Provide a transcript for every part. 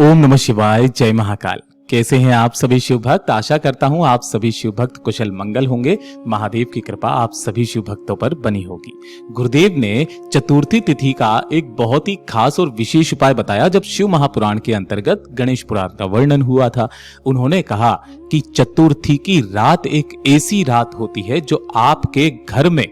ओम नमः शिवाय, जय महाकाल। कैसे हैं आप सभी शिव भक्त। आशा करता हूं आप सभी शिव भक्त कुशल मंगल होंगे। महादेव की कृपा आप सभी शिव भक्तों पर बनी होगी। गुरुदेव ने चतुर्थी तिथि का एक बहुत ही खास और विशेष उपाय बताया जब शिव महापुराण के अंतर्गत गणेश पुराण का वर्णन हुआ था। उन्होंने कहा कि चतुर्थी की रात एक ऐसी रात होती है जो आपके घर में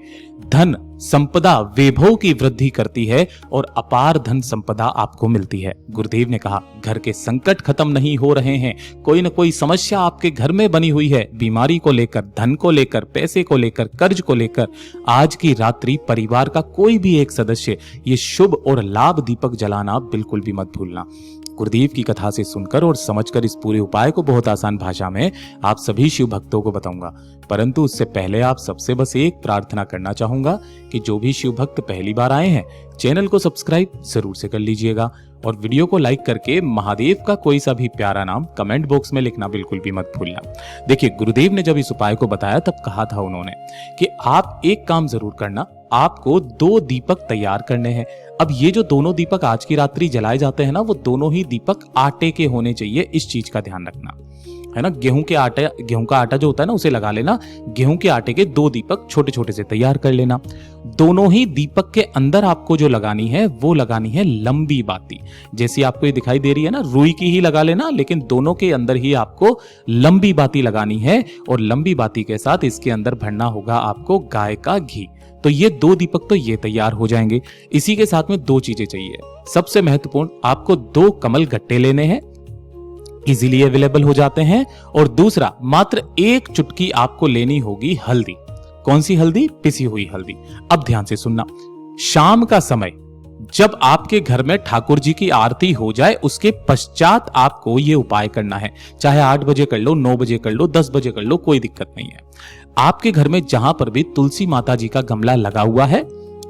धन संपदा वैभव की वृद्धि करती है और अपार धन संपदा आपको मिलती है। गुरुदेव ने कहा घर के संकट खत्म नहीं हो रहे हैं, कोई न कोई समस्या आपके घर में बनी हुई है, बीमारी को लेकर, धन को लेकर, पैसे को लेकर, कर्ज को लेकर। आज की रात्रि परिवार का कोई भी एक सदस्य ये शुभ और लाभ दीपक जलाना बिल्कुल भी मत भूलना। गुरुदेव की कथा से सुनकर और समझकर इस पूरे उपाय को बहुत आसान भाषा में आप सभी शिव भक्तों को बताऊंगा, परंतु उससे पहले आप सबसे बस एक प्रार्थना करना चाहूंगा कि जो भी शिव भक्त पहली बार आए हैं चैनल को सब्सक्राइब जरूर से कर लीजिएगा और वीडियो को लाइक करके महादेव का कोई सा भी प्यारा नाम कमेंट बॉक्स में लिखना बिल्कुल भी मत भूलना। देखिए, गुरुदेव ने जब इस उपाय को बताया तब कहा था उन्होंने कि आप एक काम जरूर करना, आपको 2 दीपक तैयार करने हैं। अब ये जो दोनों दीपक आज की रात्रि जलाए जाते हैं ना, वो दोनों ही दीपक आटे के होने चाहिए। इस चीज का ध्यान रखना है ना। गेहूं का आटा जो होता है ना, उसे लगा लेना। गेहूं के आटे के 2 दीपक छोटे छोटे से तैयार कर लेना। दोनों ही दीपक के अंदर आपको जो लगानी है वो लगानी है लंबी बाती। जैसी आपको ये दिखाई दे रही है ना, रुई की ही लगा लेना, लेकिन दोनों के अंदर ही आपको लंबी बाती लगानी है और लंबी बाती के साथ इसके अंदर भरना होगा आपको गाय का घी। तो ये 2 दीपक तो ये तैयार हो जाएंगे। इसी के साथ में 2 चीजें चाहिए। सबसे महत्वपूर्ण, आपको 2 कमल गट्टे लेने हैं, इजीली अवेलेबल हो जाते हैं। और दूसरा, मात्र 1 चुटकी आपको लेनी होगी हल्दी। कौन सी हल्दी? पिसी हुई हल्दी। अब ध्यान से सुनना, शाम का समय जब आपके घर में ठाकुर जी की आरती हो जाए उसके पश्चात आपको यह उपाय करना है। चाहे 8 बजे कर लो, 9 बजे कर लो, 10 बजे कर लो, कोई दिक्कत नहीं है। आपके घर में जहां पर भी तुलसी माता जी का गमला लगा हुआ है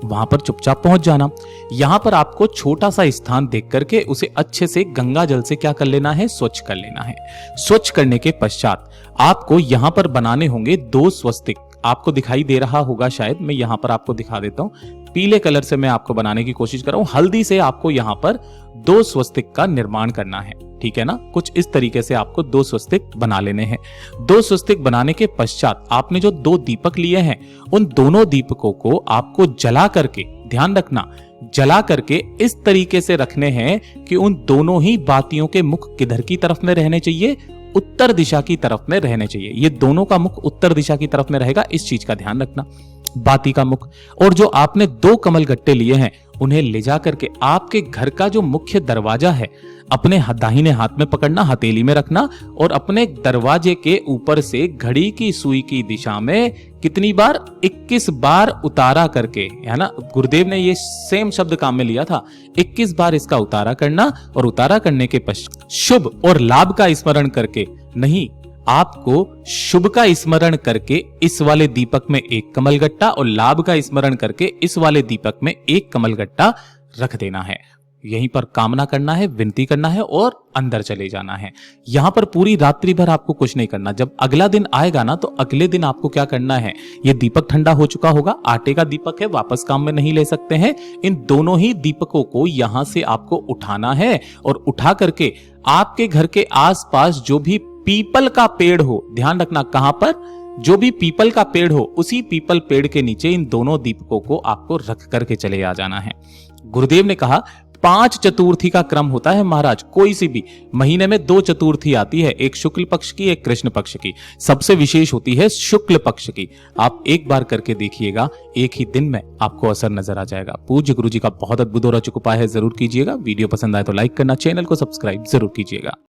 वहां पर चुपचाप पहुंच जाना। यहां पर आपको छोटा सा स्थान देख करके उसे अच्छे से गंगा जल से क्या कर लेना है? स्वच्छ कर लेना है। स्वच्छ करने के पश्चात आपको यहां पर बनाने होंगे 2 स्वस्तिक। आपको दिखाई दे रहा होगा शायद, मैं यहां पर आपको दिखा देता हूं। पीले कलर से मैं आपको बनाने की कोशिश कर रहा हूं। हल्दी से आपको यहां पर 2 स्वस्तिक का निर्माण करना है, ठीक है ना। कुछ इस तरीके से आपको 2 स्वस्तिक बना लेने हैं। 2 स्वस्तिक बनाने के पश्चात आपने जो 2 दीपक लिए हैं उन दोनों दीपकों को आपको जला करके, ध्यान रखना, जला करके इस तरीके से रखने हैं कि उन दोनों ही बातियों के मुख किधर की तरफ में रहने चाहिए? उत्तर दिशा की तरफ में रहने चाहिए। ये दोनों का मुख उत्तर दिशा की तरफ में रहेगा, इस चीज का ध्यान रखना। बाती का मुख। और जो आपने 2 कमल गट्टे लिए हैं उन्हें ले जा करके आपके घर का जो मुख्य दरवाजा है अपने दाहिने हाथ में पकड़ना, हथेली में रखना और अपने दरवाजे के ऊपर से घड़ी की सुई की दिशा में कितनी बार? 21 बार उतारा करके, है ना। गुरुदेव ने ये सेम शब्द काम में लिया था। 21 बार इसका उतारा करना और उतारा करने के पश्चात शुभ और लाभ का स्मरण करके, नहीं, आपको शुभ का स्मरण करके इस वाले दीपक में 1 कमल गट्टा और लाभ का स्मरण करके इस वाले दीपक में 1 कमल गट्टा रख देना है। यहीं पर कामना करना है, विनती करना है और अंदर चले जाना है। यहां पर पूरी रात्रि भर आपको कुछ नहीं करना। जब अगला दिन आएगा ना, तो अगले दिन आपको क्या करना है? ये दीपक ठंडा हो चुका होगा, आटे का दीपक है, वापस काम में नहीं ले सकते हैं। इन दोनों ही दीपकों को यहां से आपको उठाना है और उठा करके आपके घर के आसपास जो भी पीपल का पेड़ हो, ध्यान रखना, कहां पर? जो भी पीपल का पेड़ हो उसी पीपल पेड़ के नीचे इन दोनों दीपकों को आपको रख करके चले आ जाना है। गुरुदेव ने कहा 5 चतुर्थी का क्रम होता है महाराज। कोई सी भी महीने में 2 चतुर्थी आती है, एक शुक्ल पक्ष की, एक कृष्ण पक्ष की। सबसे विशेष होती है शुक्ल पक्ष की। आप एक बार करके देखिएगा, एक ही दिन में आपको असर नजर आ जाएगा। पूज्य गुरु जी का बहुत अद्भुत और अचूक उपाय है, जरूर कीजिएगा। वीडियो पसंद आए तो लाइक करना, चैनल को सब्सक्राइब जरूर कीजिएगा।